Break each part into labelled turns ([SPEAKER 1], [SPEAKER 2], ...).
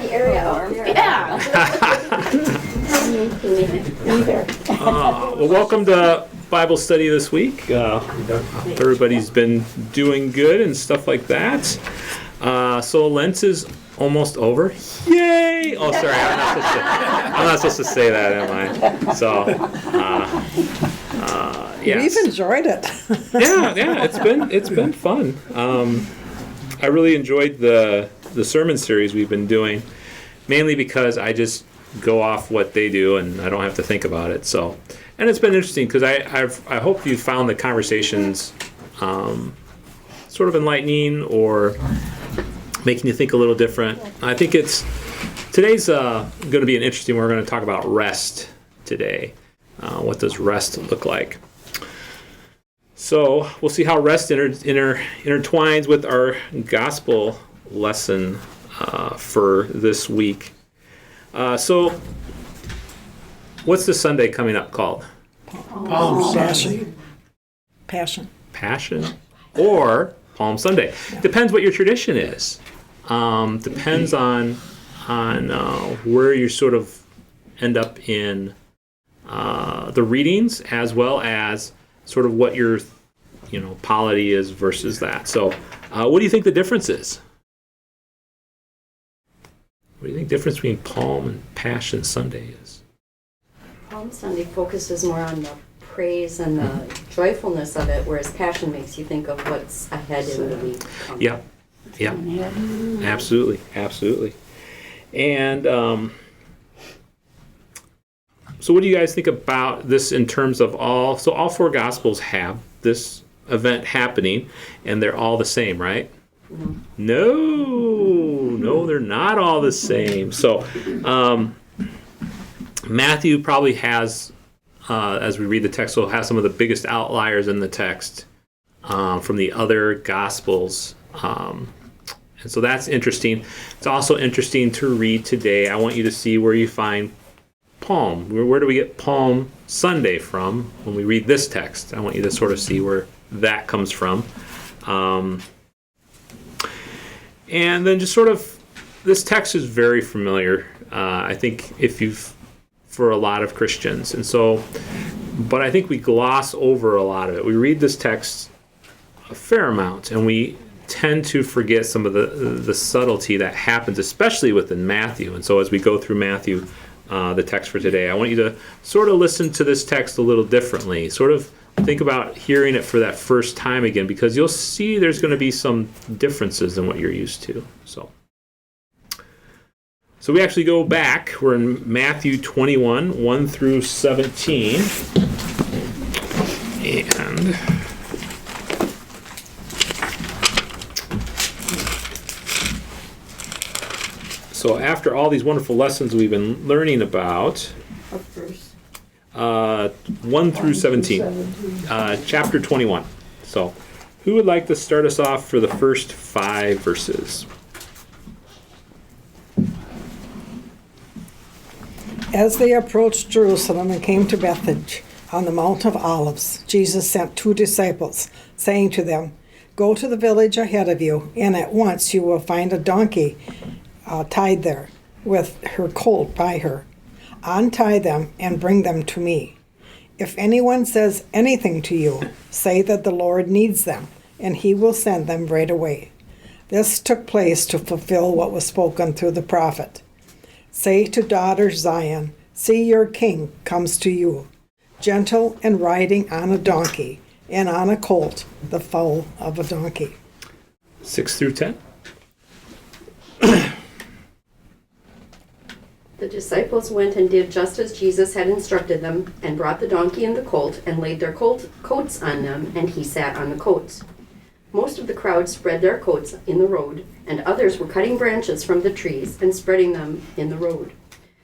[SPEAKER 1] the area out there.
[SPEAKER 2] Yeah.
[SPEAKER 3] Well, welcome to Bible study this week. Everybody's been doing good and stuff like that. So Lent is almost over. Yay! Oh, sorry, I'm not supposed to say that, am I? So, yes.
[SPEAKER 4] We've enjoyed it.
[SPEAKER 3] Yeah, it's been fun. I really enjoyed the sermon series we've been doing, mainly because I just go off what they do and I don't have to think about it. So, and it's been interesting because I hope you found the conversations sort of enlightening or making you think a little different. I think today's going to be an interesting. We're going to talk about rest today. What does rest look like? So we'll see how rest intertwines with our gospel lesson for this week. So what's the Sunday coming up called?
[SPEAKER 4] Passion.
[SPEAKER 3] Passion or Palm Sunday. Depends what your tradition is. Depends on where you sort of end up in the readings, as well as sort of what your polity is versus that. So what do you think the difference is? What do you think the difference between Palm and Passion Sunday is?
[SPEAKER 1] Palm Sunday focuses more on the praise and the joyfulness of it, whereas Passion makes you think of what's ahead in the week.
[SPEAKER 3] Yeah, absolutely. And so what do you guys think about this in terms of all four Gospels have this event happening, and they're all the same, right? No, they're not all the same. So Matthew probably has, as we read the text, will have some of the biggest outliers in the text from the other Gospels. And so that's interesting. It's also interesting to read today. I want you to see where you find Palm. Where do we get Palm Sunday from when we read this text? I want you to sort of see where that comes from. And then just sort of, this text is very familiar, I think, for a lot of Christians. And so, but I think we gloss over a lot of it. We read this text a fair amount, and we tend to forget some of the subtlety that happens, especially within Matthew. And so as we go through Matthew, the text for today, I want you to sort of listen to this text a little differently. Sort of think about hearing it for that first time again, because you'll see there's going to be some differences in what you're used to. So we actually go back. We're in Matthew 21, 1 through 17. And so after all these wonderful lessons we've been learning about, 1 through 17, chapter 21. So who would like to start us off for the first 5 verses?
[SPEAKER 4] As they approached Jerusalem and came to Bethphage on the Mount of Olives, Jesus sent 2 disciples, saying to them, "Go to the village ahead of you, and at once you will find a donkey tied there, with her colt by her. Untie them and bring them to me. If anyone says anything to you, say that the Lord needs them, and he will send them right away." This took place to fulfill what was spoken through the prophet. "Say to daughter Zion, see your king comes to you, gentle and riding on a donkey, and on a colt, the foal of a donkey."
[SPEAKER 3] 6 through 10.
[SPEAKER 1] The disciples went and did just as Jesus had instructed them, and brought the donkey and the colt, and laid their coats on them, and he sat on the coats. Most of the crowd spread their coats in the road, and others were cutting branches from the trees and spreading them in the road.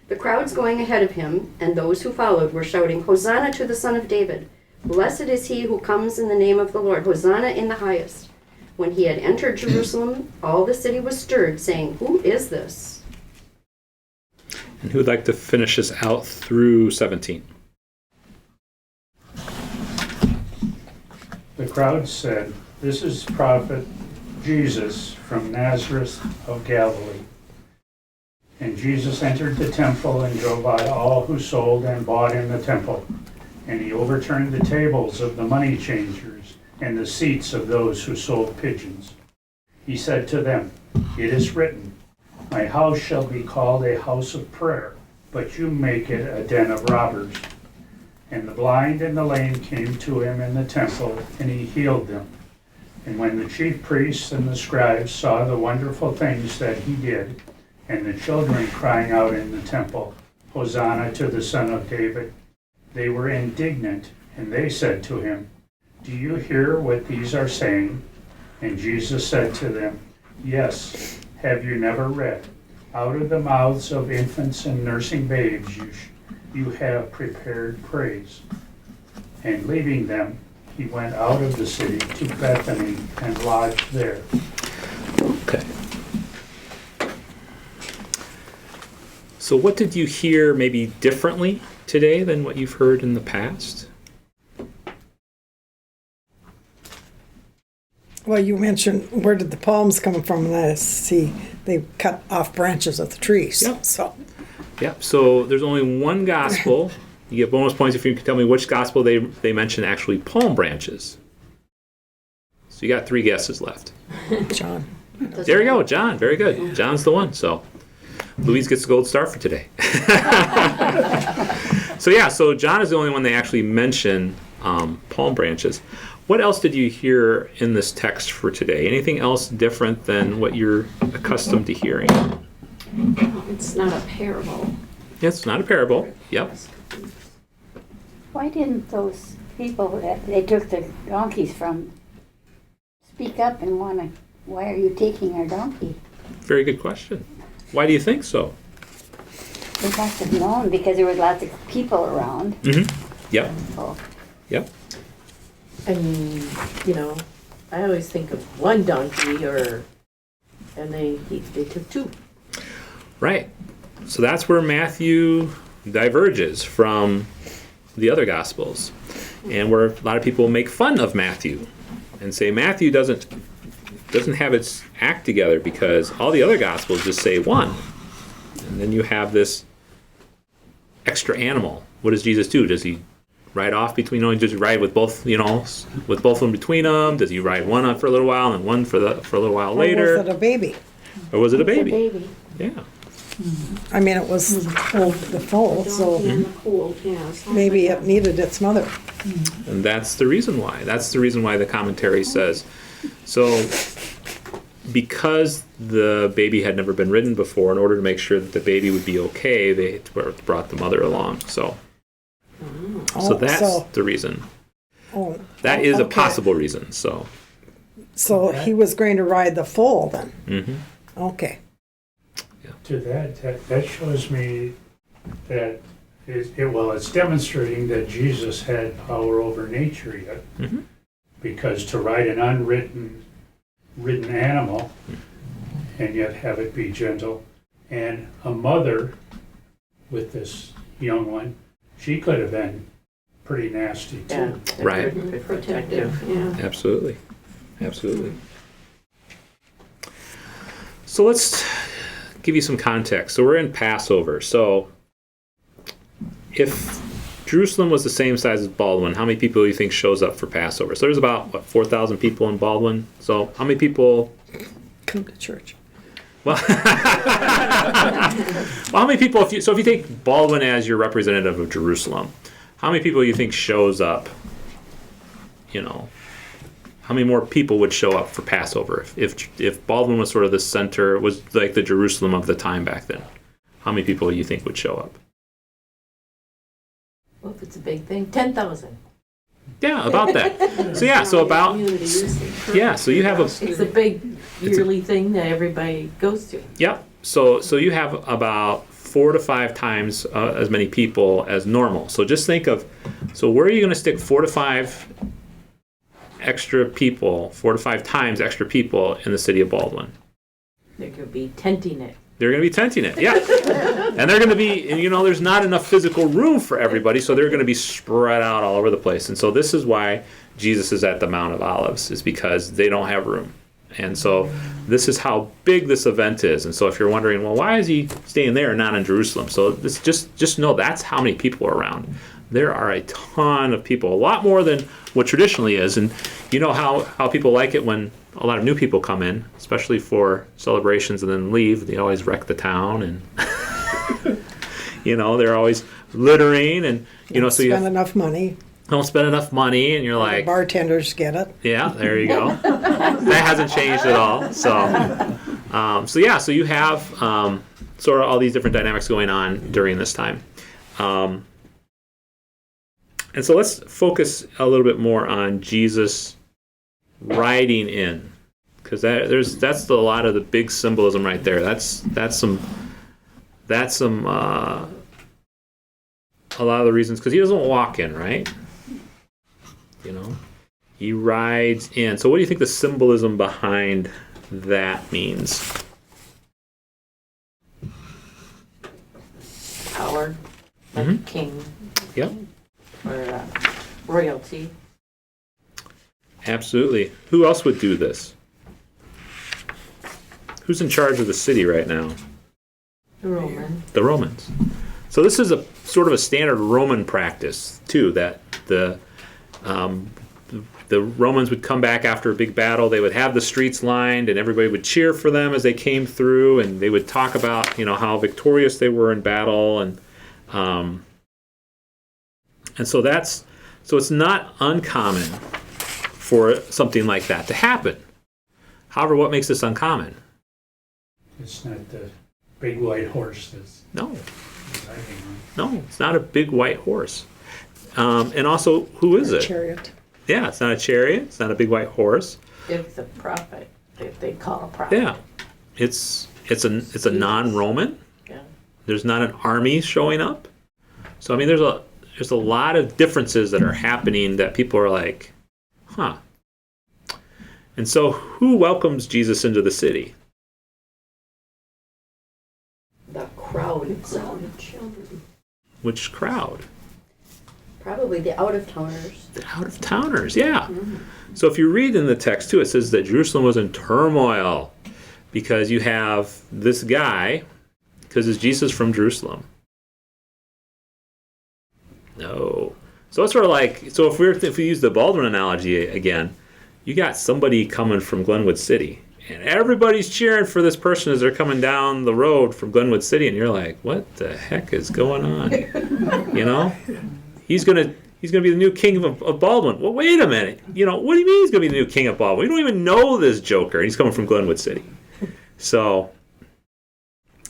[SPEAKER 1] The crowds going ahead of him, and those who followed, were shouting, "Hosanna to the Son of David! Blessed is he who comes in the name of the Lord! Hosanna in the highest!" When he had entered Jerusalem, all the city was stirred, saying, "Who is this?"
[SPEAKER 3] And who would like to finish us out through 17?
[SPEAKER 5] The crowd said, "This is prophet Jesus from Nazareth of Galilee." And Jesus entered the temple and drove out all who sold and bought in the temple. And he overturned the tables of the money changers and the seats of those who sold pigeons. He said to them, "It is written, my house shall be called a house of prayer, but you make it a den of robbers." And the blind and the lame came to him in the temple, and he healed them. And when the chief priests and the scribes saw the wonderful things that he did, and the children crying out in the temple, "Hosanna to the Son of David," they were indignant, and they said to him, "Do you hear what these are saying?" And Jesus said to them, "Yes, have you never read, out of the mouths of infants and nursing babes you have prepared praise." And leaving them, he went out of the city to Bethany and lodged there.
[SPEAKER 3] Okay. So what did you hear maybe differently today than what you've heard in the past?
[SPEAKER 4] Well, you mentioned where did the palms come from? And I see they cut off branches of the trees.
[SPEAKER 3] Yep.
[SPEAKER 4] So
[SPEAKER 3] Yep. So there's only one gospel. You get bonus points if you can tell me which gospel they mention actually palm branches. So you got 3 guesses left.
[SPEAKER 4] John.
[SPEAKER 3] There you go, John. Very good. John's the one. So Louise gets the gold star for today. So John is the only one they actually mention palm branches. What else did you hear in this text for today? Anything else different than what you're accustomed to hearing?
[SPEAKER 2] It's not a parable.
[SPEAKER 3] It's not a parable. Yep.
[SPEAKER 6] Why didn't those people that they took the donkeys from speak up and want to, why are you taking our donkey?
[SPEAKER 3] Very good question. Why do you think so?
[SPEAKER 6] They must have known because there was lots of people around.
[SPEAKER 3] Mm-hmm. Yep.
[SPEAKER 6] Oh,
[SPEAKER 3] Yep.
[SPEAKER 2] I mean, I always think of one donkey and they took 2.
[SPEAKER 3] Right. So that's where Matthew diverges from the other Gospels, and where a lot of people make fun of Matthew and say Matthew doesn't have its act together because all the other Gospels just say 1, and then you have this extra animal. What does Jesus do? Does he ride off between? Does he ride with both? With both of them between them? Does he ride one on for a little while and one for a little while later?
[SPEAKER 4] Or was it a baby?
[SPEAKER 3] Or was it a
[SPEAKER 6] it's a
[SPEAKER 3] baby?
[SPEAKER 6] baby.
[SPEAKER 3] Yeah.
[SPEAKER 4] I mean, it was the foal, so
[SPEAKER 2] Donkey and the colt, yeah. sounds
[SPEAKER 4] maybe
[SPEAKER 2] like
[SPEAKER 4] it needed its mother.
[SPEAKER 3] And that's the reason why. That's the reason why the commentary says. So, because the baby had never been ridden before, in order to make sure that the baby would be okay, they brought the mother along. So that's the reason.
[SPEAKER 4] Oh,
[SPEAKER 3] That is a
[SPEAKER 4] okay.
[SPEAKER 3] possible reason. So,
[SPEAKER 4] So he was going to ride the foal then.
[SPEAKER 3] mm-hmm.
[SPEAKER 4] Okay.
[SPEAKER 5] To that shows me that it's demonstrating that Jesus had power over nature yet.
[SPEAKER 3] Mm-hmm.
[SPEAKER 5] Because to ride an ridden animal and yet have it be gentle, and a mother with this young one, she could have been pretty nasty too.
[SPEAKER 2] Yeah,
[SPEAKER 3] Right.
[SPEAKER 2] they're protective. Yeah.
[SPEAKER 3] Absolutely. So let's give you some context. So we're in Passover. So if Jerusalem was the same size as Baldwin, how many people do you think shows up for Passover? So there's about 4,000 people in Baldwin. So how many people?
[SPEAKER 4] Come to church.
[SPEAKER 3] Well, how many people? If you take Baldwin as your representative of Jerusalem, how many people do you think shows up? How many more people would show up for Passover if Baldwin was sort of the center, was like the Jerusalem of the time back then? How many people do you think would show up?
[SPEAKER 2] Well, if it's a big thing, 10,000.
[SPEAKER 3] Yeah, about that. So about
[SPEAKER 2] Community usage.
[SPEAKER 3] so you have
[SPEAKER 2] It's a big yearly thing that everybody goes to.
[SPEAKER 3] Yep. So you have about 4 to 5 times as many people as normal. So just think of, where are you going to stick 4 to 5 extra people, 4 to 5 times extra people in the city of Baldwin?
[SPEAKER 2] They're going to be tenting it.
[SPEAKER 3] They're going to be tenting it, yeah. And they're going to be, there's not enough physical room for everybody, so they're going to be spread out all over the place. And so this is why Jesus is at the Mount of Olives, is because they don't have room. And so this is how big this event is. And so if you're wondering, well, why is he staying there and not in Jerusalem? So this just know that's how many people are around. There are a ton of people, a lot more than what traditionally is. And you know how people like it when a lot of new people come in, especially for celebrations and then leave. They always wreck the town, and they're always littering, and so you
[SPEAKER 4] Spend enough money.
[SPEAKER 3] don't spend enough money, and you're like,
[SPEAKER 4] Bartenders get it.
[SPEAKER 3] yeah, there you go. That hasn't changed at all. So you have sort of all these different dynamics going on during this time. And so let's focus a little bit more on Jesus riding in, because that's a lot of the big symbolism right there. That's some a lot of the reasons, because he doesn't walk in, right? He rides in. So what do you think the symbolism behind that means?
[SPEAKER 2] Power, like king
[SPEAKER 3] Yep.
[SPEAKER 2] or royalty.
[SPEAKER 3] Absolutely. Who else would do this? Who's in charge of the city right now?
[SPEAKER 2] The Roman.
[SPEAKER 3] The Romans. So this is a sort of a standard Roman practice too, that the Romans would come back after a big battle. They would have the streets lined, and everybody would cheer for them as they came through, and they would talk about how victorious they were in battle, and so it's not uncommon for something like that to happen. However, what makes this uncommon?
[SPEAKER 5] It's not the big white horse that's
[SPEAKER 3] No,
[SPEAKER 5] driving on.
[SPEAKER 3] no, it's not a big white horse. And also, who is it?
[SPEAKER 4] Chariot.
[SPEAKER 3] Yeah, it's not a chariot. It's not a big white horse.
[SPEAKER 2] It's a prophet, if they call a prophet.
[SPEAKER 3] Yeah, it's a non-Roman.
[SPEAKER 2] Yeah.
[SPEAKER 3] There's not an army showing up. So I mean, there's a lot of differences that are happening that people are like, huh. And so, who welcomes Jesus into the city?
[SPEAKER 1] The crowd itself. Children.
[SPEAKER 3] Which crowd?
[SPEAKER 1] Probably the out-of-towners.
[SPEAKER 3] The out-of-towners, yeah. So if you read in the text too, it says that Jerusalem was in turmoil because you have this guy, because is Jesus from Jerusalem? No. So it's sort of like, so if we use the Baldwin analogy again, you got somebody coming from Glenwood City, and everybody's cheering for this person as they're coming down the road from Glenwood City, and you're like, what the heck is going on? He's gonna be the new king of Baldwin. Well, wait a minute. What do you mean he's gonna be the new king of Baldwin? We don't even know this joker. He's coming from Glenwood City. So,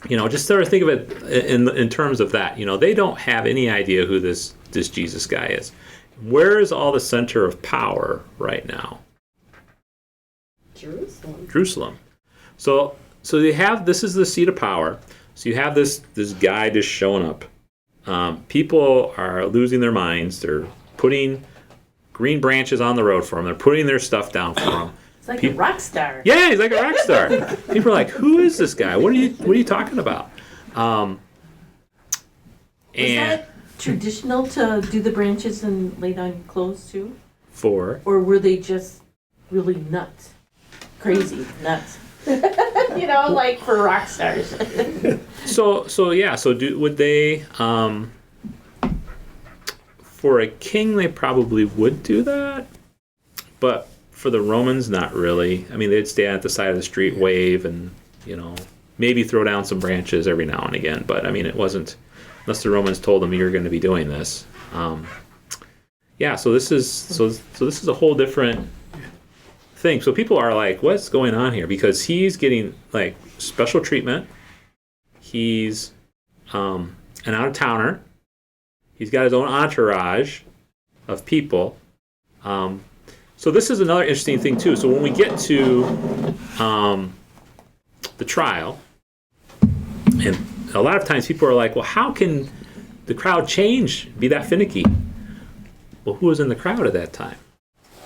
[SPEAKER 3] just sort of think of it in terms of that. They don't have any idea who this Jesus guy is. Where is all the center of power right now? Jerusalem. So you have, this is the seat of power. So you have this guy just showing up. People are losing their minds. They're putting green branches on the road for him. They're putting their stuff down for him.
[SPEAKER 2] It's like a rock star.
[SPEAKER 3] Yeah, he's like a rock star. People are like, "Who is this guy? What are you talking about?"
[SPEAKER 2] Was that traditional to do the branches and lay down clothes too?
[SPEAKER 3] Or
[SPEAKER 2] were they just really nuts? Crazy nuts. Like for rock stars.
[SPEAKER 3] Would they for a king they probably would do that, but for the Romans not really. I mean, they'd stand at the side of the street, wave, and maybe throw down some branches every now and again, but I mean, it wasn't, unless the Romans told them you're going to be doing this. So this is a whole different thing. So people are like, what's going on here? Because he's getting like special treatment. He's an out-of-towner. He's got his own entourage of people. So this is another interesting thing too. So when we get to the trial, and a lot of times people are like, well, how can the crowd be that finicky? Well, who was in the crowd at that time?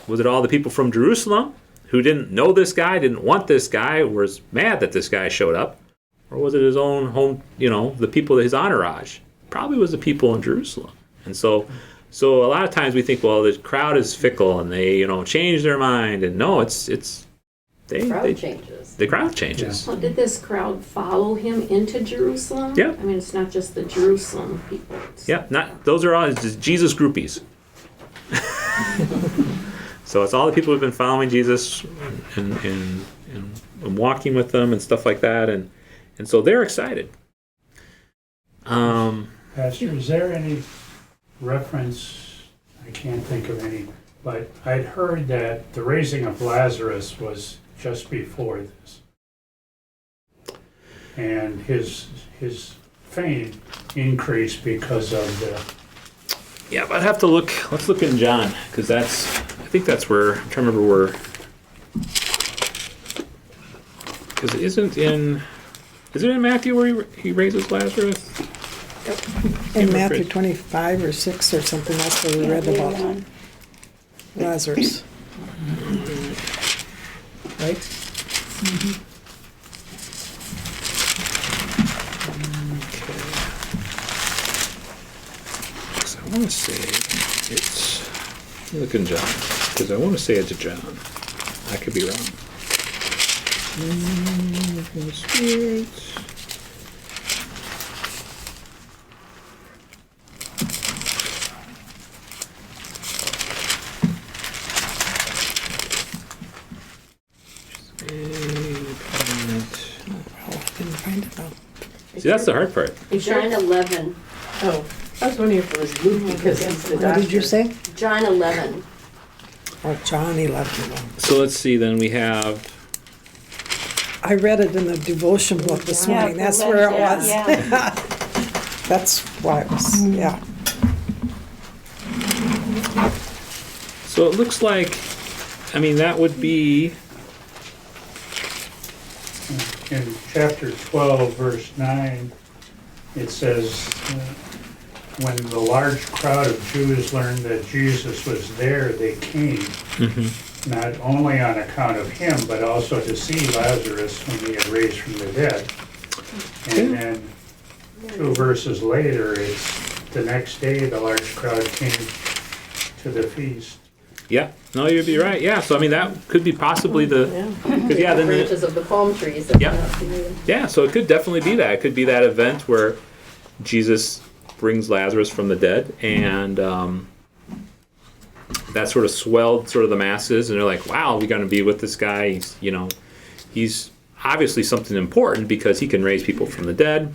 [SPEAKER 3] Was it all the people from Jerusalem who didn't know this guy, didn't want this guy, was mad that this guy showed up? Or was it his own home, the people, his entourage? Probably was the people in Jerusalem. And so a lot of times we think, well, the crowd is fickle and they, change their mind. And no, it's
[SPEAKER 1] Crowd changes.
[SPEAKER 3] the crowd changes.
[SPEAKER 7] Well, did this crowd follow him into Jerusalem?
[SPEAKER 3] Yeah.
[SPEAKER 7] I mean, it's not just the Jerusalem people. It's-
[SPEAKER 3] Yeah, not those are all just Jesus groupies. So it's all the people who've been following Jesus and walking with them and stuff like that, and so they're excited.
[SPEAKER 5] Pastor, is there any reference, I can't think of any, but I'd heard that the raising of Lazarus was just before this. And his fame increased because of the,
[SPEAKER 3] Yeah, but I'd have to look. Let's look in John, because I think that's where, I'm trying to remember where, because is it in Matthew where he raises Lazarus?
[SPEAKER 4] In Matthew 25 or 6 or something, that's where we read about Lazarus. Right?
[SPEAKER 3] So I want to say it's, let me look in John, because I want to say it's John. I could be wrong. Holy Spirit.
[SPEAKER 4] Didn't find it though.
[SPEAKER 3] See, that's the hard part.
[SPEAKER 1] John 11.
[SPEAKER 2] Oh, I was wondering if it was Luke because he's the
[SPEAKER 4] What
[SPEAKER 2] doctor.
[SPEAKER 4] did you say?
[SPEAKER 1] John 11.
[SPEAKER 4] Oh, John 11.
[SPEAKER 3] So let's see, then we have,
[SPEAKER 4] I read it in the devotion book this
[SPEAKER 6] Yeah,
[SPEAKER 4] morning. That's where it was.
[SPEAKER 6] Yeah.
[SPEAKER 4] That's why it was, yeah.
[SPEAKER 3] so it looks like, I mean, that would be,
[SPEAKER 5] in chapter 12, verse 9, it says, when the large crowd of Jews learned that Jesus was there, they came, not only on account of him, but also to see Lazarus whom he had raised from the dead. And then 2 verses later, it's the next day the large crowd came to the feast.
[SPEAKER 3] yeah, no, you'd be right. Yeah, so I mean, that could be possibly the,
[SPEAKER 2] Yeah.
[SPEAKER 3] because yeah, then the,
[SPEAKER 1] Branches of the palm trees. That
[SPEAKER 3] Yeah.
[SPEAKER 1] went up to the-
[SPEAKER 3] yeah, so it could definitely be that. It could be that event where Jesus brings Lazarus from the dead, and that sort of swelled sort of the masses, and they're like, wow, we're going to be with this guy. He's obviously something important because he can raise people from the dead.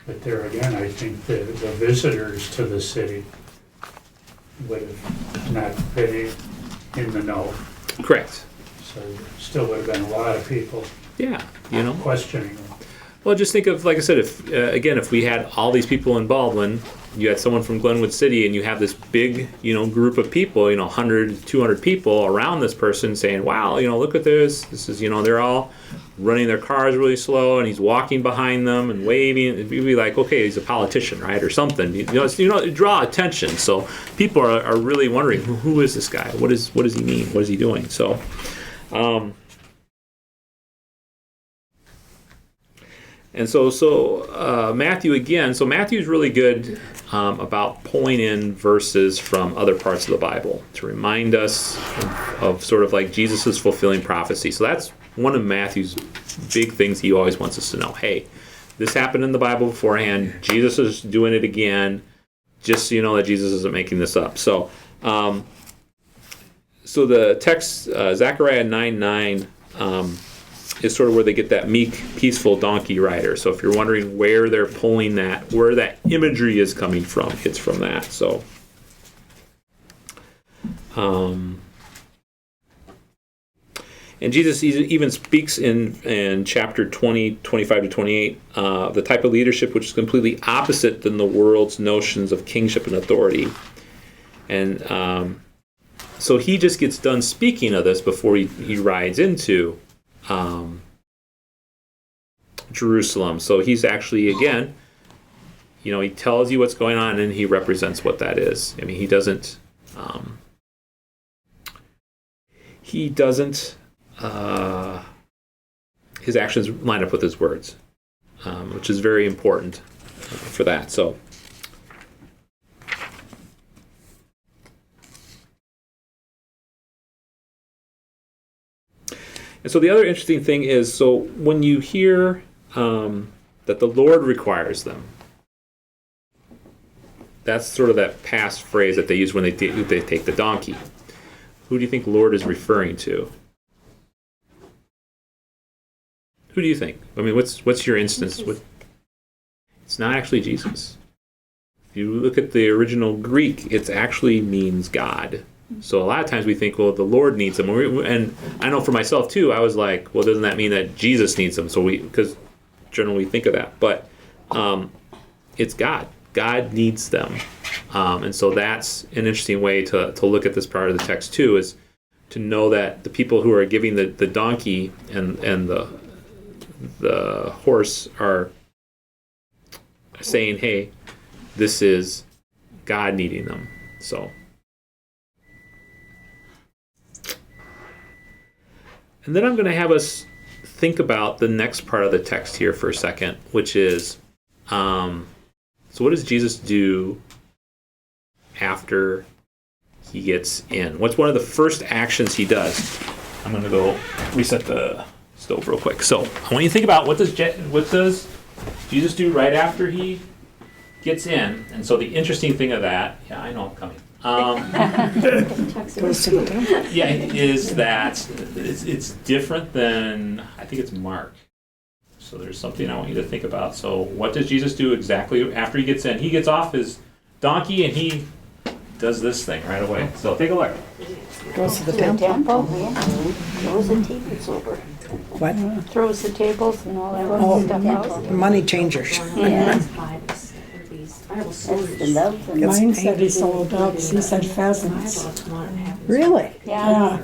[SPEAKER 5] But there again, I think the visitors to the city would have not been in the know.
[SPEAKER 3] Correct.
[SPEAKER 5] So there still would have been a lot of people
[SPEAKER 3] Yeah,
[SPEAKER 5] questioning them.
[SPEAKER 3] Well, just think of, like I said, if we had all these people in Baldwin, you had someone from Glenwood City, and you have this big, group of people, 100, 200 people around this person saying, wow, look at this. This is, they're all running their cars really slow, and he's walking behind them and waving. It'd be like, okay, he's a politician, right, or something. You draw attention. So people are really wondering, who is this guy? What does he mean? What is he doing? So. And so Matthew again. So Matthew's really good about pulling in verses from other parts of the Bible to remind us of sort of like Jesus's fulfilling prophecy. So that's one of Matthew's big things he always wants us to know. Hey, this happened in the Bible beforehand. Jesus is doing it again. Just so you know that Jesus isn't making this up. So, so the text Zechariah 9:9. Is sort of where they get that meek, peaceful donkey rider. So if you're wondering where they're pulling that, where that imagery is coming from, it's from that. So, and Jesus even speaks in chapter 20, 25 to 28, the type of leadership which is completely opposite than the world's notions of kingship and authority. And so he just gets done speaking of this before he rides into Jerusalem. So he's actually, again, he tells you what's going on and he represents what that is. I mean, he doesn't his actions line up with his words, which is very important for that. So And so the other interesting thing is, so when you hear that the Lord requires them, that's sort of that past phrase that they use when they take the donkey. Who do you think Lord is referring to? Who do you think? I mean, what's your instance? It's not actually Jesus. If you look at the original Greek, it actually means God. So a lot of times we think, well, the Lord needs them. And I know for myself too, I was like, well, doesn't that mean that Jesus needs them? So because generally we think of that. But it's God. God needs them. And so that's an interesting way to look at this part of the text too, is to know that the people who are giving the donkey and the horse are saying, hey, this is God needing them. So, and then I'm going to have us think about the next part of the text here for a second, which is, so what does Jesus do after he gets in? What's one of the first actions he does? I'm going to go reset the stove real quick. So I want you to think about what does Jesus do right after he gets in? And so the interesting thing of that, yeah, I know I'm coming. Yeah, is that it's different than, I think it's Mark. So there's something I want you to think about. So what does Jesus do exactly after he gets in? He gets off his donkey and he does this thing right away. So take a look.
[SPEAKER 4] Goes to the
[SPEAKER 6] The
[SPEAKER 4] temple.
[SPEAKER 6] temple, yeah. Throws the tables over.
[SPEAKER 4] What?
[SPEAKER 6] Throws the tables and all that
[SPEAKER 4] Oh,
[SPEAKER 6] stuff out.
[SPEAKER 4] the money changers.
[SPEAKER 6] Yeah.
[SPEAKER 7] Bibles, these Bible
[SPEAKER 6] That's
[SPEAKER 7] stories.
[SPEAKER 6] the loves and
[SPEAKER 4] It's
[SPEAKER 8] Mine said he
[SPEAKER 4] painted.
[SPEAKER 8] sold doves, he said pheasants.
[SPEAKER 4] Really?
[SPEAKER 6] yeah.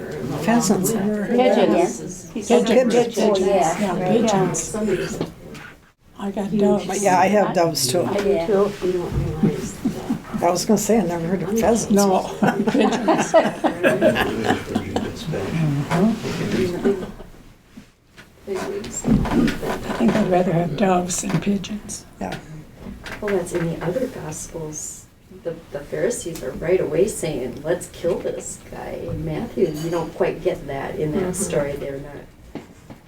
[SPEAKER 4] Pheasants.
[SPEAKER 6] Pigeons. He said
[SPEAKER 8] Pigeons.
[SPEAKER 6] pigeons, yeah.
[SPEAKER 8] Yeah, pigeons.
[SPEAKER 7] Somebody's,
[SPEAKER 8] I got doves.
[SPEAKER 4] Yeah, I have doves too.
[SPEAKER 6] I do too.
[SPEAKER 7] you don't realize that.
[SPEAKER 4] I was going to say, I never heard of pheasants.
[SPEAKER 8] No, pigeons. I think I'd rather have doves than pigeons.
[SPEAKER 4] Yeah.
[SPEAKER 1] Well, that's in the other Gospels. The Pharisees are right away saying, let's kill this guy. In Matthew, you don't quite get that in that story. They're not.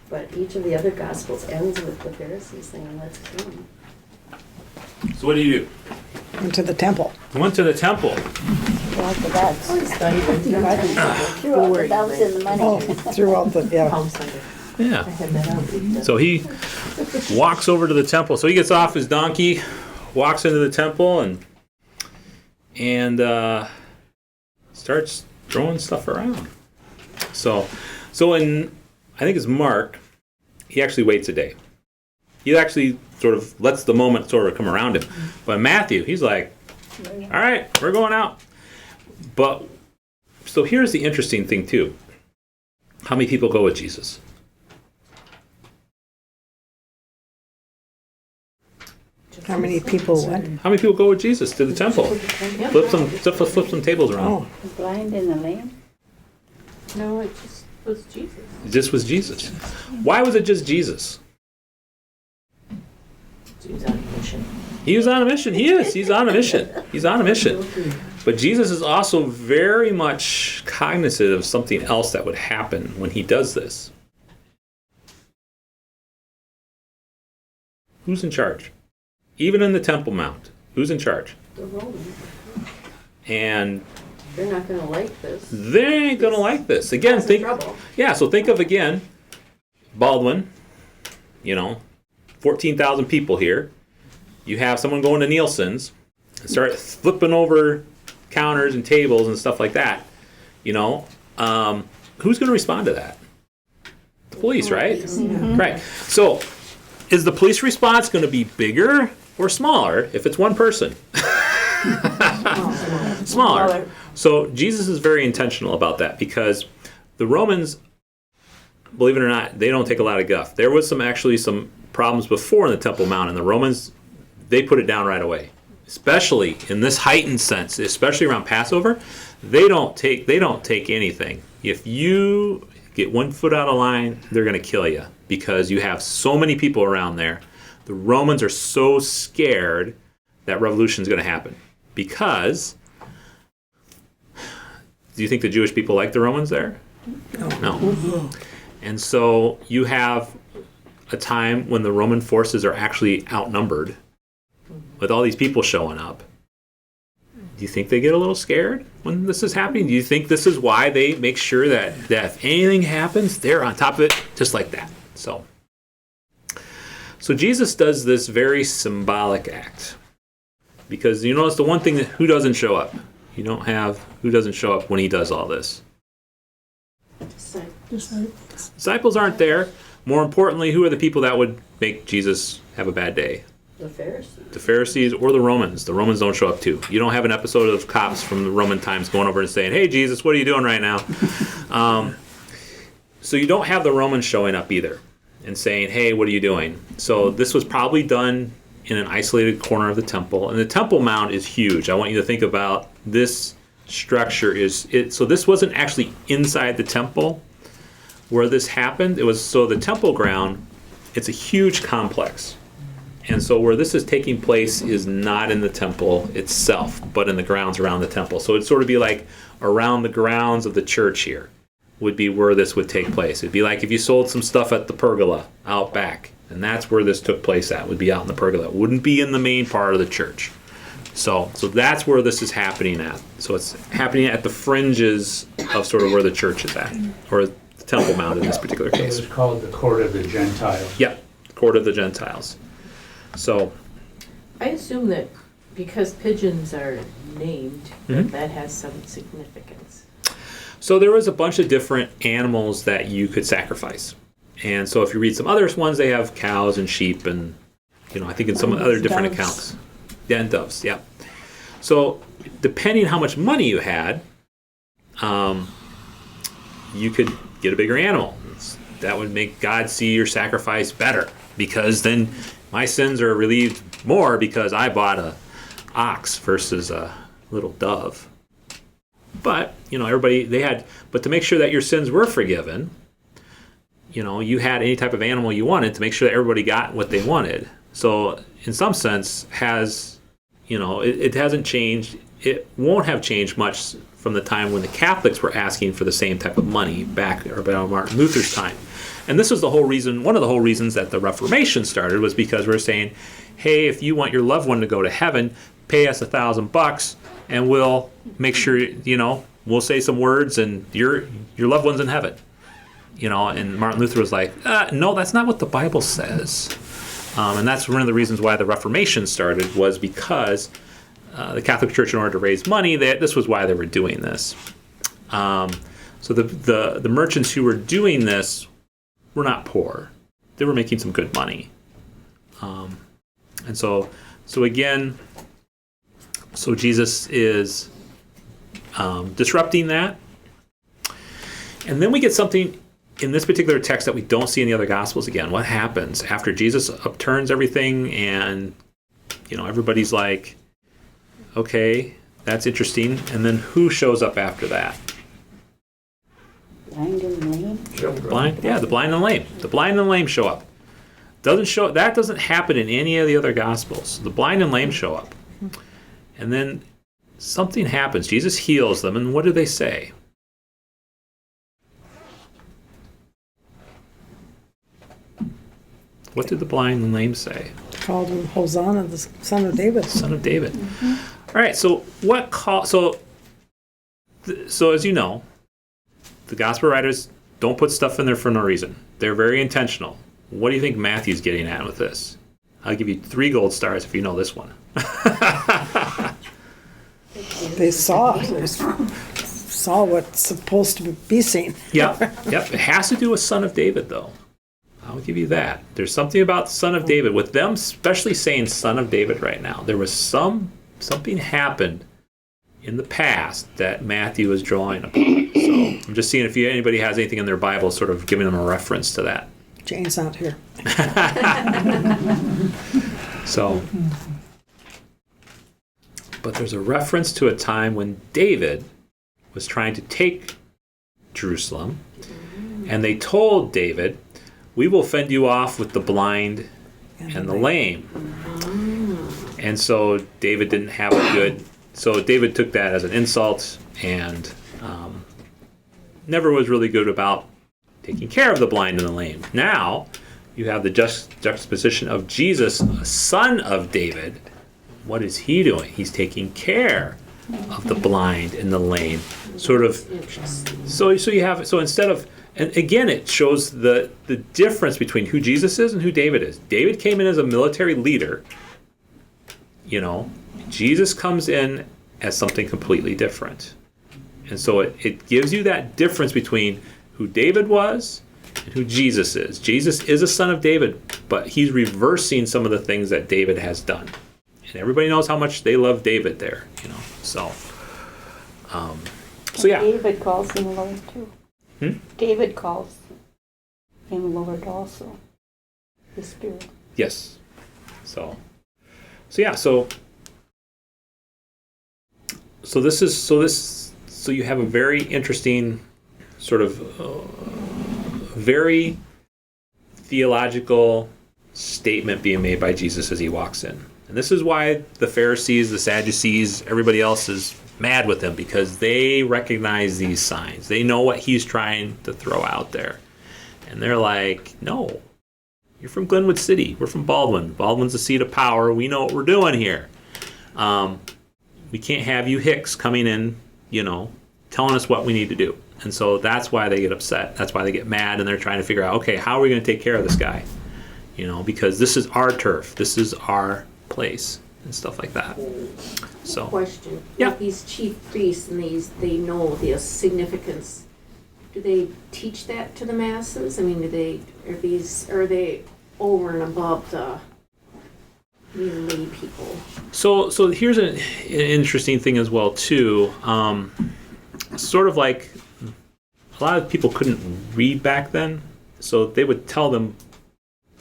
[SPEAKER 1] But each of the other Gospels ends with the Pharisees saying, let's kill him.
[SPEAKER 3] So what do you do?
[SPEAKER 4] Into the temple.
[SPEAKER 3] He went to the temple.
[SPEAKER 6] Like the doves.
[SPEAKER 2] Not even
[SPEAKER 6] Threw all the doves in the money.
[SPEAKER 4] Oh, throughout the, yeah.
[SPEAKER 2] Palm Sunday.
[SPEAKER 3] Yeah.
[SPEAKER 2] I had that out.
[SPEAKER 3] So he walks over to the temple. So he gets off his donkey, walks into the temple, and starts throwing stuff around. So in, I think it's Mark, he actually waits a day. He actually sort of lets the moment sort of come around him. But Matthew, he's like, all right, we're going out. But so here's the interesting thing too. How many people go with Jesus?
[SPEAKER 4] How many people what?
[SPEAKER 3] How many people go with Jesus to the temple? Flip some tables around.
[SPEAKER 4] Oh,
[SPEAKER 6] The blind and the lame.
[SPEAKER 7] No, it just was Jesus.
[SPEAKER 3] This was Jesus. Why was it just Jesus?
[SPEAKER 2] He was on a mission.
[SPEAKER 3] He was on a mission. He is. He's on a mission. He's on a mission. But Jesus is also very much cognizant of something else that would happen when he does this. Who's in charge? Even in the Temple Mount, who's in charge?
[SPEAKER 1] The Romans.
[SPEAKER 3] And
[SPEAKER 1] They're not going to like this.
[SPEAKER 3] they ain't gonna like this. Again,
[SPEAKER 1] Cause
[SPEAKER 3] think.
[SPEAKER 1] trouble.
[SPEAKER 3] Yeah. So think of again, Baldwin. 14,000 people here. You have someone going to Nielsen's and start flipping over counters and tables and stuff like that. Who's going to respond to that? The police, right? Right. So, is the police response going to be bigger or smaller if it's one person? Smaller. So Jesus is very intentional about that because the Romans, believe it or not, they don't take a lot of guff. There was some problems before in the Temple Mount, and the Romans, they put it down right away. Especially in this heightened sense, especially around Passover, they don't take anything. If you get 1 foot out of line, they're going to kill you because you have so many people around there. The Romans are so scared that revolution is going to happen because. Do you think the Jewish people like the Romans there? No. And so you have a time when the Roman forces are actually outnumbered with all these people showing up. Do you think they get a little scared when this is happening? Do you think this is why they make sure that if anything happens, they're on top of it just like that? So Jesus does this very symbolic act. Because you notice the one thing that who doesn't show up? You don't have who doesn't show up when he does all this. Disciples aren't there. More importantly, who are the people that would make Jesus have a bad day?
[SPEAKER 1] The Pharisees.
[SPEAKER 3] The Pharisees or the Romans. The Romans don't show up too. You don't have an episode of cops from the Roman times going over and saying, "Hey Jesus, what are you doing right now?" So you don't have the Romans showing up either and saying, "Hey, what are you doing?" So this was probably done in an isolated corner of the temple. And the Temple Mount is huge. I want you to think about this structure so this wasn't actually inside the temple where this happened. It was so the temple ground, it's a huge complex. And so where this is taking place is not in the temple itself, but in the grounds around the temple. So it'd sort of be like around the grounds of the church here would be where this would take place. It'd be like if you sold some stuff at the pergola out back, and that's where this took place at, would be out in the pergola. It wouldn't be in the main part of the church. So that's where this is happening at. So it's happening at the fringes of sort of where the church is at, or the Temple Mount in this particular
[SPEAKER 5] It
[SPEAKER 3] case.
[SPEAKER 5] was called the Court of the Gentiles.
[SPEAKER 3] Yep, Court of the Gentiles. So
[SPEAKER 2] I assume that because pigeons are named,
[SPEAKER 3] Mhm.
[SPEAKER 2] that has some significance.
[SPEAKER 3] So there was a bunch of different animals that you could sacrifice. And so if you read some other ones, they have cows and sheep and, I think in some other different
[SPEAKER 8] Doves.
[SPEAKER 3] accounts. Yeah, and doves, yeah. So depending how much money you had, you could get a bigger animal. That would make God see your sacrifice better, because then my sins are relieved more because I bought a ox versus a little dove. But, but to make sure that your sins were forgiven, you had any type of animal you wanted to make sure that everybody got what they wanted. So in some sense it hasn't changed. It won't have changed much from the time when the Catholics were asking for the same type of money back about Martin Luther's time. And this was one of the whole reasons that the Reformation started, was because we're saying, hey, if you want your loved one to go to heaven, pay us $1,000 and we'll make sure, we'll say some words and your loved one's in heaven. And Martin Luther was like, no, that's not what the Bible says. And that's one of the reasons why the Reformation started, was because the Catholic Church, in order to raise money, this was why they were doing this. So the merchants who were doing this were not poor. They were making some good money. And so Jesus is disrupting that. And then we get something in this particular text that we don't see in the other Gospels again. What happens after Jesus upturns everything and, everybody's like, okay, that's interesting. And then who shows up after that?
[SPEAKER 6] Blind and lame?
[SPEAKER 3] Blind? Yeah, the blind and lame. The blind and lame show up. That doesn't happen in any of the other Gospels. The blind and lame show up. And then something happens. Jesus heals them, and what do they say? What did the blind and lame say?
[SPEAKER 4] Called him Hosanna, the son of David.
[SPEAKER 3] Son of David. All right, so so as you know, the gospel writers don't put stuff in there for no reason. They're very intentional. What do you think Matthew's getting at with this? I'll give you 3 gold stars if you know this one.
[SPEAKER 4] They saw what's supposed to be seen.
[SPEAKER 3] Yep. It has to do with Son of David, though. I'll give you that. There's something about the Son of David, with them especially saying Son of David right now. There was something happened in the past that Matthew is drawing upon. So I'm just seeing if anybody has anything in their Bible sort of giving them a reference to that.
[SPEAKER 4] Jane's not here.
[SPEAKER 3] So, but there's a reference to a time when David was trying to take Jerusalem, and they told David, we will fend you off with the blind and the lame. And so David didn't have so David took that as an insult and never was really good about taking care of the blind and the lame. Now, you have the juxtaposition of Jesus, a son of David. What is he doing? He's taking care of the blind and the lame. Sort of. So instead of, and again, it shows the difference between who Jesus is and who David is. David came in as a military leader. Jesus comes in as something completely different. And so it gives you that difference between who David was and who Jesus is. Jesus is a son of David, but he's reversing some of the things that David has done. And everybody knows how much they love David there, So yeah.
[SPEAKER 6] David calls him Lord too.
[SPEAKER 3] Hmm?
[SPEAKER 6] David calls him Lord also. The Spirit.
[SPEAKER 3] Yes. So you have a very interesting sort of very theological statement being made by Jesus as he walks in. And this is why the Pharisees, the Sadducees, everybody else is mad with him, because they recognize these signs. They know what he's trying to throw out there. And they're like, no, you're from Glenwood City. We're from Baldwin. Baldwin's the seat of power. We know what we're doing here. We can't have you hicks coming in, telling us what we need to do. And so that's why they get upset. That's why they get mad, and they're trying to figure out, okay, how are we going to take care of this guy? Because this is our turf. This is our place and stuff like that. So
[SPEAKER 7] Question.
[SPEAKER 3] Yeah.
[SPEAKER 7] With these chief priests and they know the significance. Do they teach that to the masses? I mean, are they over and above the lay people?
[SPEAKER 3] So here's an interesting thing as well too. Sort of like a lot of people couldn't read back then, so they would tell them,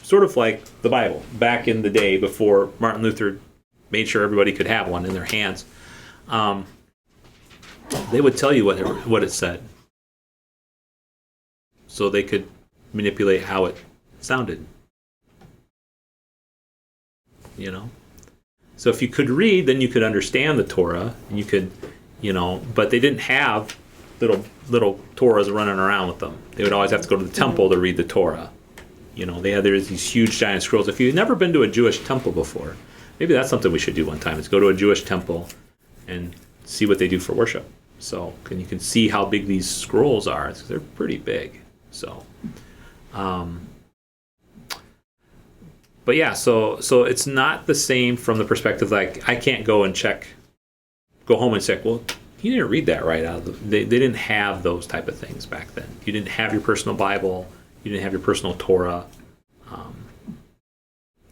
[SPEAKER 3] sort of like the Bible back in the day before Martin Luther made sure everybody could have one in their hands. They would tell you what it said, so they could manipulate how it sounded. So if you could read, then you could understand the Torah, and you could, but they didn't have little Torahs running around with them. They would always have to go to the temple to read the Torah. There's these huge giant scrolls. If you've never been to a Jewish temple before, maybe that's something we should do one time, is go to a Jewish temple and see what they do for worship. So, and you can see how big these scrolls are. They're pretty big. So, but yeah, so it's not the same from the perspective, like, I can't go home and check, well, you didn't read that right out of they didn't have those type of things back then. You didn't have your personal Bible. You didn't have your personal Torah.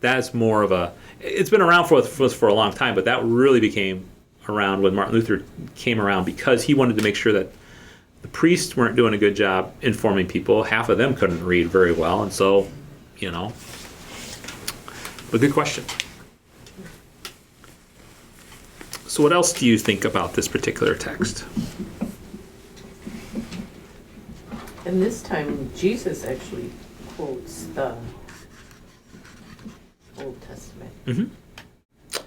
[SPEAKER 3] That's more of it's been around for a long time, but that really became around when Martin Luther came around, because he wanted to make sure that the priests weren't doing a good job informing people. Half of them couldn't read very well, and so, but good question. So what else do you think about this particular text?
[SPEAKER 2] And this time, Jesus actually quotes the Old Testament.
[SPEAKER 3] Mm-hmm.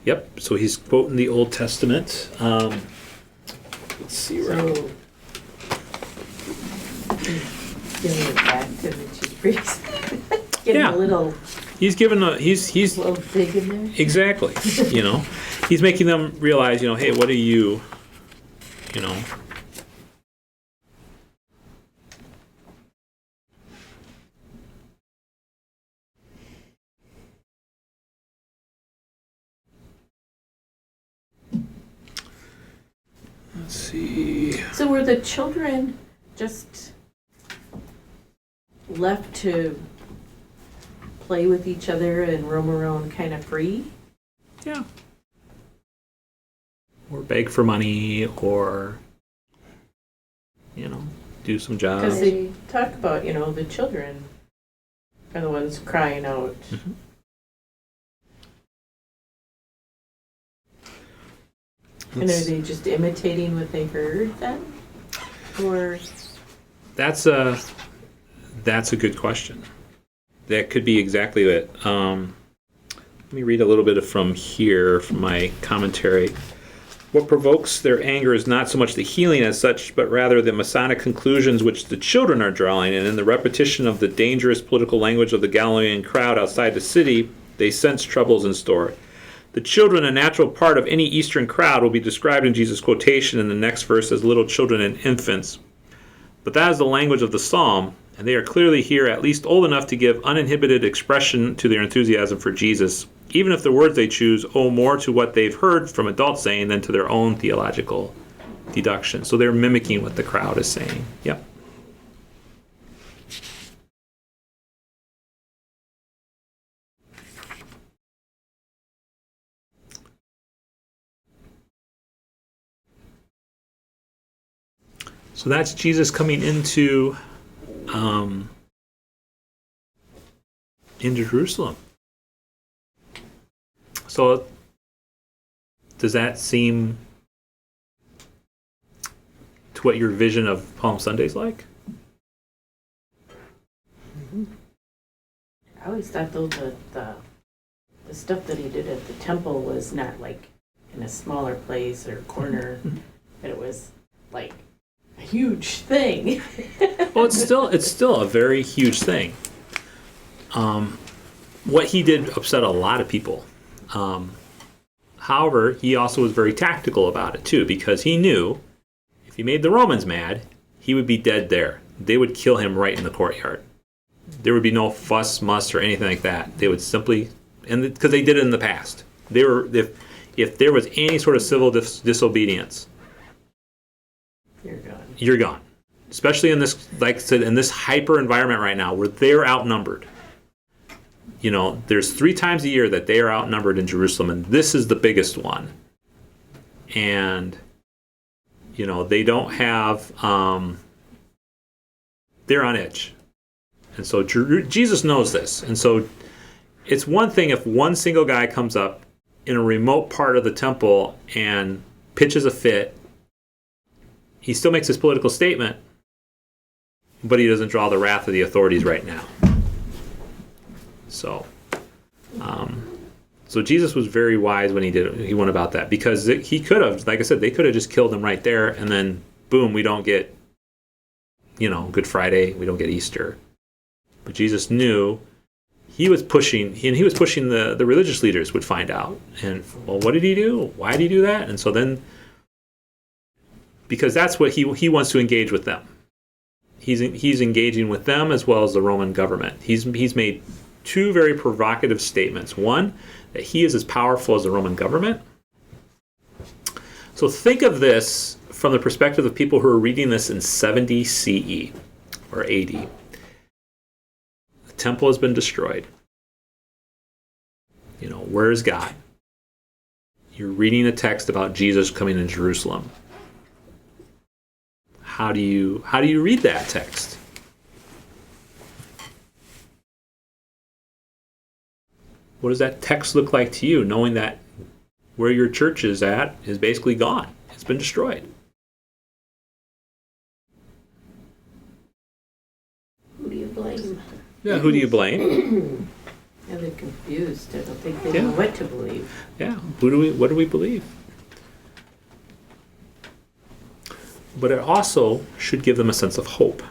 [SPEAKER 3] Yep, so he's quoting the Old Testament. Let's see where.
[SPEAKER 2] So, giving it back to the chief priest. Getting
[SPEAKER 3] Yeah.
[SPEAKER 2] a little
[SPEAKER 3] He's given he's
[SPEAKER 2] dig in there.
[SPEAKER 3] exactly, he's making them realize, hey, what are you, Let's see.
[SPEAKER 2] So were the children just left to play with each other and roam around kind of free?
[SPEAKER 3] Yeah. Or beg for money, or, do some
[SPEAKER 2] Because
[SPEAKER 3] jobs.
[SPEAKER 2] they talk about, the children are the ones crying out.
[SPEAKER 3] Mhm.
[SPEAKER 2] And are they just imitating what they heard then? Or
[SPEAKER 3] That's a good question. That could be exactly it. Let me read a little bit from here, from my commentary. What provokes their anger is not so much the healing as such, but rather the Masonic conclusions which the children are drawing, and in the repetition of the dangerous political language of the Galilean crowd outside the city, they sense troubles in store. The children, a natural part of any Eastern crowd, will be described in Jesus' quotation in the next verse as little children and infants. But that is the language of the psalm, and they are clearly here at least old enough to give uninhibited expression to their enthusiasm for Jesus, even if the words they choose owe more to what they've heard from adults saying than to their own theological deduction. So they're mimicking what the crowd is saying. Yep. So that's Jesus coming into Jerusalem. So does that seem to what your vision of Palm Sunday's like?
[SPEAKER 2] I always thought though the stuff that he did at the temple was not like in a smaller place or corner, that it was like a huge thing.
[SPEAKER 3] Well, it's still a very huge thing. What he did upset a lot of people. However, he also was very tactical about it too, because he knew if he made the Romans mad, he would be dead there. They would kill him right in the courtyard. There would be no fuss, muss, or anything like that. They would simply, and because they did it in the past, they were if there was any sort of civil disobedience,
[SPEAKER 2] You're gone.
[SPEAKER 3] you're gone. Especially in this, like I said, in this hyper environment right now, where they're outnumbered. You know, there's 3 times a year that they are outnumbered in Jerusalem, and this is the biggest one. And, you know, they don't have, they're on edge. And so Jesus knows this. And so it's one thing if one single guy comes up in a remote part of the temple and pitches a fit. He still makes his political statement, but he doesn't draw the wrath of the authorities right now. So Jesus was very wise when he went about that, because he could have, like I said, they could have just killed him right there, and then boom, we don't get, Good Friday, we don't get Easter. But Jesus knew he was pushing, and he was pushing the religious leaders would find out. And, well, what did he do? Why did he do that? And so then, because that's what he wants to engage with them. He's engaging with them as well as the Roman government. He's made 2 very provocative statements. One, that he is as powerful as the Roman government. So think of this from the perspective of people who are reading this in 70 CE or AD. The temple has been destroyed. Where's God? You're reading a text about Jesus coming in Jerusalem. How do you read that text? What does that text look like to you, knowing that where your church is at is basically gone? It's been destroyed.
[SPEAKER 7] Who do you blame?
[SPEAKER 3] Yeah, who do you blame?
[SPEAKER 2] Yeah, they're confused. I don't think they know what to believe.
[SPEAKER 3] Yeah, what do we believe? But it also should give them a sense of hope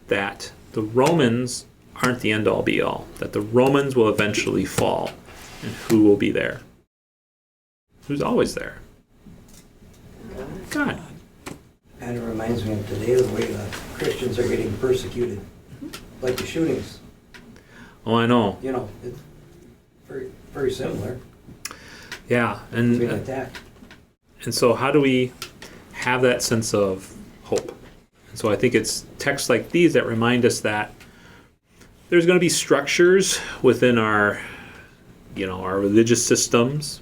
[SPEAKER 3] that the Romans aren't the end-all be-all, that the Romans will eventually fall, and who will be there? Who's always there? God.
[SPEAKER 9] And it reminds me of today, the way the Christians are getting persecuted, like the shootings.
[SPEAKER 3] Oh, I know.
[SPEAKER 9] It's very, very similar.
[SPEAKER 3] Yeah,
[SPEAKER 9] Being
[SPEAKER 3] and
[SPEAKER 9] attacked.
[SPEAKER 3] so how do we have that sense of hope? And so I think it's texts like these that remind us that there's going to be structures within our religious systems,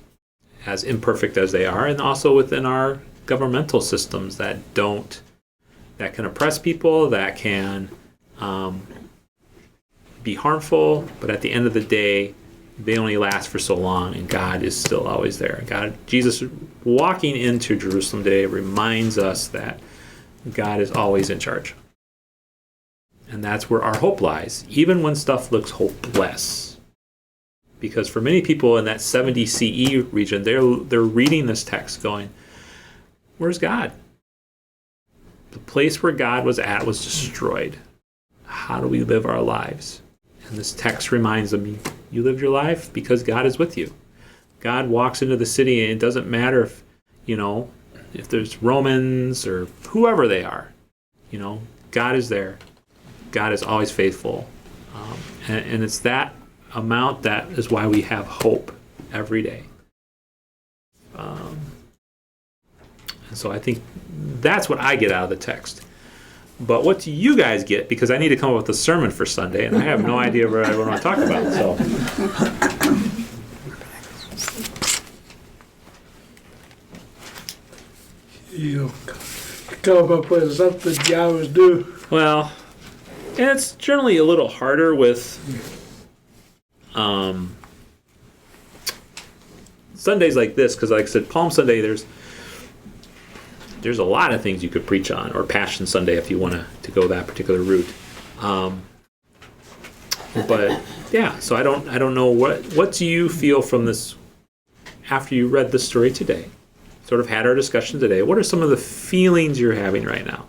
[SPEAKER 3] as imperfect as they are, and also within our governmental systems that can oppress people, that can be harmful, but at the end of the day, they only last for so long, and God is still always there. Jesus walking into Jerusalem today reminds us that God is always in charge. And that's where our hope lies, even when stuff looks hopeless. Because for many people in that 70 CE region, they're reading this text going, where's God? The place where God was at was destroyed. How do we live our lives? And this text reminds them, you live your life because God is with you. God walks into the city, and it doesn't matter if, if there's Romans or whoever they are. God is there. God is always faithful. And it's that amount that is why we have hope every day. And so I think that's what I get out of the text. But what do you guys get? Because I need to come up with a sermon for Sunday, and I have no idea what I want to talk about. So,
[SPEAKER 10] You come up with something you always do.
[SPEAKER 3] well, and it's generally a little harder with Sundays like this, because like I said, Palm Sunday, there's a lot of things you could preach on, or Passion Sunday if you want to go that particular route. But yeah, so I don't know what do you feel from this after you read the story today? Sort of had our discussion today. What are some of the feelings you're having right now?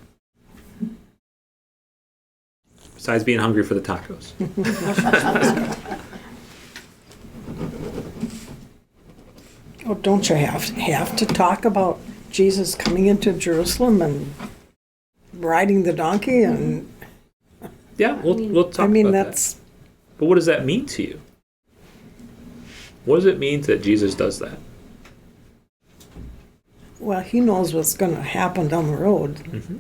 [SPEAKER 3] Besides being hungry for the tacos.
[SPEAKER 4] Oh, don't you have to talk about Jesus coming into Jerusalem and riding the donkey? And
[SPEAKER 3] Yeah, we'll talk
[SPEAKER 4] I mean,
[SPEAKER 3] about
[SPEAKER 4] that's
[SPEAKER 3] that. But what does that mean to you? What does it mean that Jesus does that?
[SPEAKER 4] well, he knows what's going to happen down the road.
[SPEAKER 3] Mm-hmm.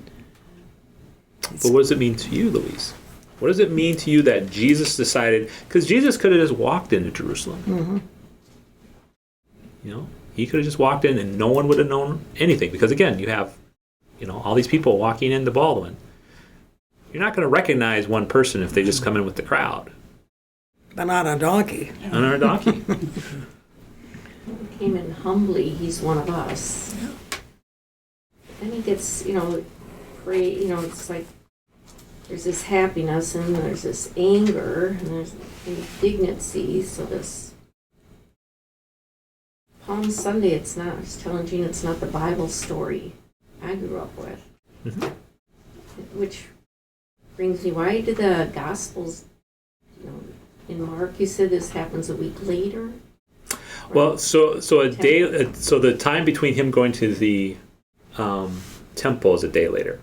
[SPEAKER 3] But what does it mean to you, Louise? What does it mean to you that Jesus decided? Because Jesus could have just walked into Jerusalem.
[SPEAKER 4] Mm-hmm.
[SPEAKER 3] He could have just walked in and no one would have known anything. Because again, you have, all these people walking into Baldwin. You're not going to recognize one person if they just come in with the crowd.
[SPEAKER 4] But not a donkey.
[SPEAKER 3] On our donkey.
[SPEAKER 7] Came in humbly, he's one of us. Then he gets, pray, it's like there's this happiness and there's this anger and there's indignancy. So this Palm Sunday, it's not, I was telling Gene, it's not the Bible story I grew up with.
[SPEAKER 3] Mm-hmm.
[SPEAKER 7] Which brings me, why did the Gospels, in Mark, you said this happens a week later?
[SPEAKER 3] Well, so a day. So the time between him going to the temple is a day later.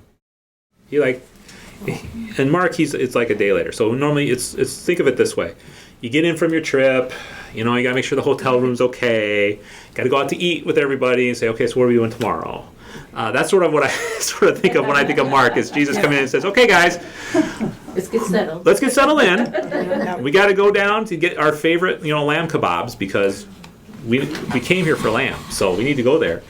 [SPEAKER 3] And Mark, it's like a day later. So normally it's think of it this way: you get in from your trip, you gotta make sure the hotel room's okay. Got to go out to eat with everybody and say, okay, so what are we doing tomorrow? That's sort of what I think of when I think of Mark. Is Jesus coming in and says, okay, guys,
[SPEAKER 7] Let's get settled.
[SPEAKER 3] let's get settled in. We got to go down to get our favorite, lamb kebabs because we came here for lamb, so we need to go there.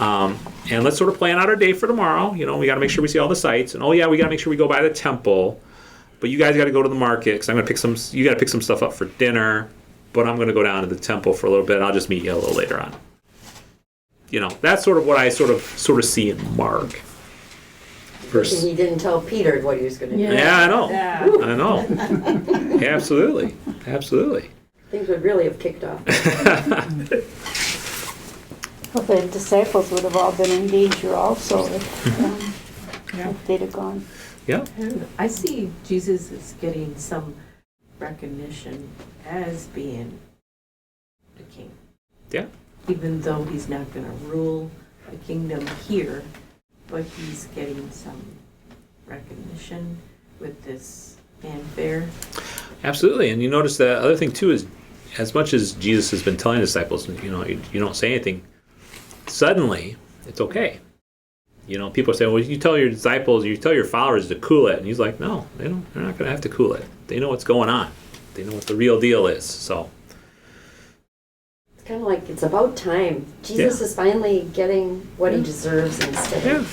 [SPEAKER 3] And let's sort of plan out our day for tomorrow. We got to make sure we see all the sights, and we got to make sure we go by the temple. But you guys got to go to the market because I'm going to pick some. You got to pick some stuff up for dinner. But I'm going to go down to the temple for a little bit. And I'll just meet you a little later on. That's sort of what I sort of see in Mark.
[SPEAKER 1] And he didn't tell Peter what he was going to do.
[SPEAKER 3] Yeah, I know.
[SPEAKER 2] Yeah.
[SPEAKER 3] I know. Absolutely.
[SPEAKER 1] Things would really have kicked off.
[SPEAKER 6] Well, the disciples would have all been in danger also if they'd have gone.
[SPEAKER 3] Yeah.
[SPEAKER 2] And I see Jesus is getting some recognition as being the king.
[SPEAKER 3] Yeah.
[SPEAKER 2] Even though he's not going to rule the kingdom here, but he's getting some recognition with this fanfare.
[SPEAKER 3] Absolutely. And you notice the other thing too is, as much as Jesus has been telling disciples, you don't say anything, suddenly it's okay. People say, well, you tell your disciples, you tell your followers to cool it. And he's like, no, they're not going to have to cool it. They know what's going on. They know what the real deal is. So
[SPEAKER 1] It's kind of like it's about time. Jesus is finally getting what he deserves instead.
[SPEAKER 3] yeah.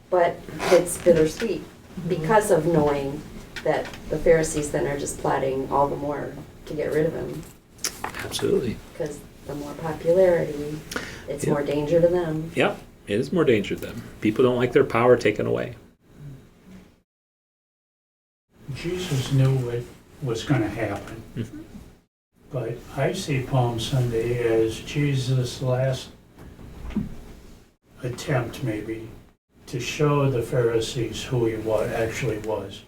[SPEAKER 1] But it's bittersweet because of knowing that the Pharisees then are just plotting all the more to get rid of him.
[SPEAKER 3] Absolutely.
[SPEAKER 1] Because the more popularity, it's
[SPEAKER 3] Yeah.
[SPEAKER 1] more danger to them.
[SPEAKER 3] Yep. It is more danger to them. People don't like their power taken away.
[SPEAKER 5] Jesus knew what was going to happen.
[SPEAKER 3] Mhm.
[SPEAKER 5] But I see Palm Sunday as Jesus' last attempt maybe to show the Pharisees who he actually was.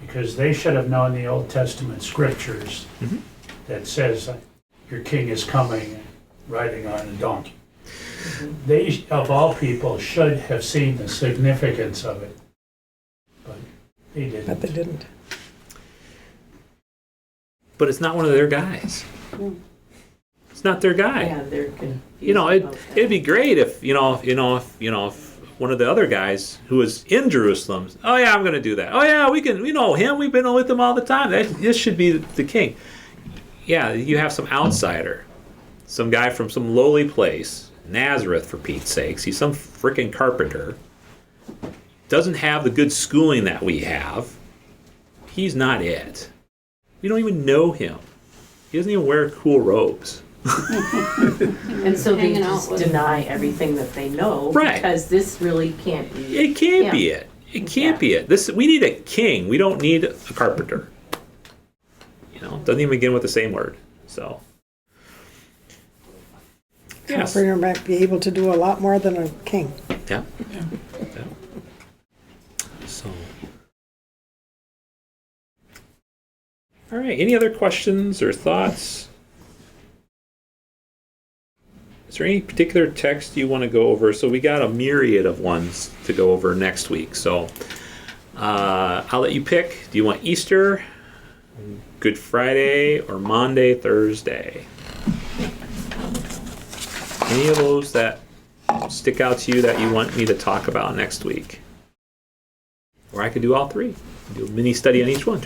[SPEAKER 5] Because they should have known the Old Testament scriptures that says your king is coming riding on a donkey. They, of all people, should have seen the significance of it, but they didn't.
[SPEAKER 4] But they didn't.
[SPEAKER 3] But it's not one of their guys. It's not their guy.
[SPEAKER 2] Yeah, they're confused.
[SPEAKER 3] You know,
[SPEAKER 2] about that.
[SPEAKER 3] it'd be great if if one of the other guys who was in Jerusalem, oh yeah, I'm going to do that. Oh yeah, we know him. We've been with him all the time. This should be the king. Yeah, you have some outsider, some guy from some lowly place, Nazareth for Pete's sakes. He's some freaking carpenter. Doesn't have the good schooling that we have. He's not it. We don't even know him. He doesn't even wear cool robes.
[SPEAKER 2] And so they
[SPEAKER 7] Hanging out
[SPEAKER 2] just
[SPEAKER 7] with-
[SPEAKER 2] deny everything that they know.
[SPEAKER 3] Right.
[SPEAKER 2] Because this really can't be.
[SPEAKER 3] It can't be it. It can't be it. We need a king. We don't need a carpenter. Doesn't even begin with the same word. So, yes.
[SPEAKER 4] Carpenter might be able to do a lot more than a king.
[SPEAKER 3] Yeah. So, all right. Any other questions or thoughts? Is there any particular text you want to go over? So we got a myriad of ones to go over next week. So I'll let you pick. Do you want Easter, Good Friday, or Maundy, Thursday? Any of those that stick out to you that you want me to talk about next week? Or I could do all three. Do a mini study on each one.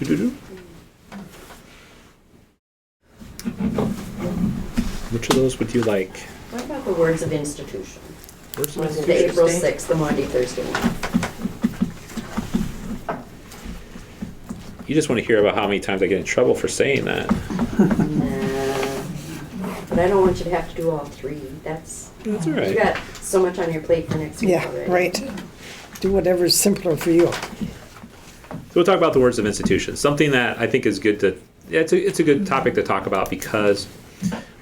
[SPEAKER 3] Which of those would you like?
[SPEAKER 1] What about the words of institution?
[SPEAKER 3] Words of
[SPEAKER 2] Monday,
[SPEAKER 1] The April
[SPEAKER 2] Thursday.
[SPEAKER 1] 6th, the Monday, Thursday one.
[SPEAKER 3] You just want to hear about how many times I get in trouble for saying that.
[SPEAKER 1] But I don't want you to have to do all three. That's
[SPEAKER 3] That's all
[SPEAKER 1] you
[SPEAKER 3] right.
[SPEAKER 1] got so much on your plate for next week
[SPEAKER 4] Yeah,
[SPEAKER 1] already.
[SPEAKER 4] right. Do whatever's simpler for you.
[SPEAKER 3] So we'll talk about the words of institution. Something that I think is good to. It's a good topic to talk about because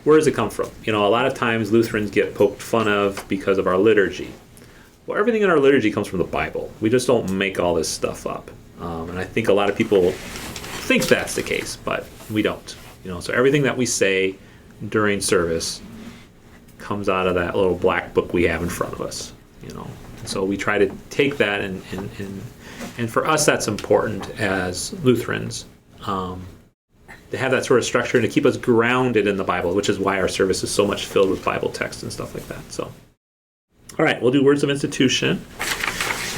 [SPEAKER 3] where does it come from? A lot of times Lutherans get poked fun of because of our liturgy. Well, everything in our liturgy comes from the Bible. We just don't make all this stuff up. And I think a lot of people think that's the case, but we don't. So everything that we say during service comes out of that little black book we have in front of us. So we try to take that and for us that's important as Lutherans. To have that sort of structure and to keep us grounded in the Bible, which is why our service is so much filled with Bible text and stuff like that. So, all right, we'll do words of institution,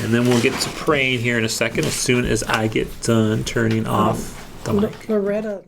[SPEAKER 3] and then we'll get to praying here in a second as soon as I get done turning off the mic.
[SPEAKER 4] Loretta